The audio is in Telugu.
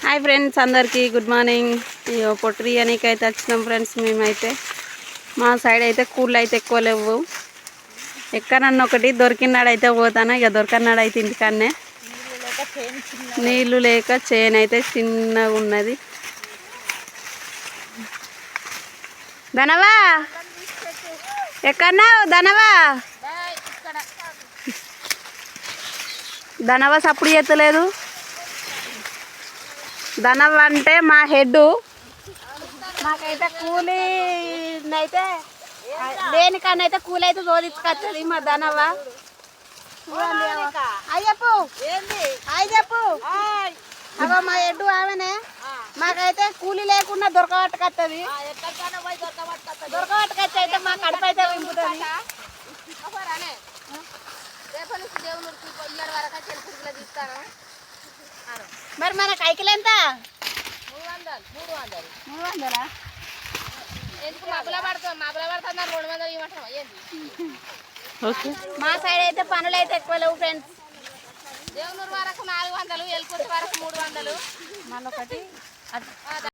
హాయ్ ఫ్రెండ్స్, అందరికీ గుడ్ మార్నింగ్. పొట్టు తీయనీకి అయితే వచ్చినాం ఫ్రెండ్స్. మేమైతే మా సైడ్ అయితే కూళ్ళు అయితే ఎక్కువ లేవు. ఎక్కడన్నా ఒకటి దొరికినాడైతే పోతాను, ఇక దొరకనాడు అయితే ఇంటికాడనే. నీళ్ళు లేక చేను అయితే చిన్నగా ఉన్నది. ధనవా ఎక్కడన్నావు? ధనవా సప్పుడు చేస్తలేదు. ధనవ అంటే మా హెడ్. మాకైతే కూలీ అయితే దేనికన్నా అయితే కూలి అయితే తోదించుకొస్తుంది మా ధనవ. అయ్యప్పు అయ్యప్పు అగో మా హెడ్ ఆమెనే. మాకైతే కూలి లేకుండా దొరకబట్టుకొస్తుంది. దొరకబట్టుకొచ్చి అయితే మా కడుపు అయితే వింపుతుంది. మరి మన కైకిలు ఎంత? 300. మా సైడ్ అయితే పనులు అయితే ఎక్కువ లేవు ఫ్రెండ్స్. దేవునూరు వరకు 400, ఎల్కుర్తి వరకు 300. మళ్ళొకటి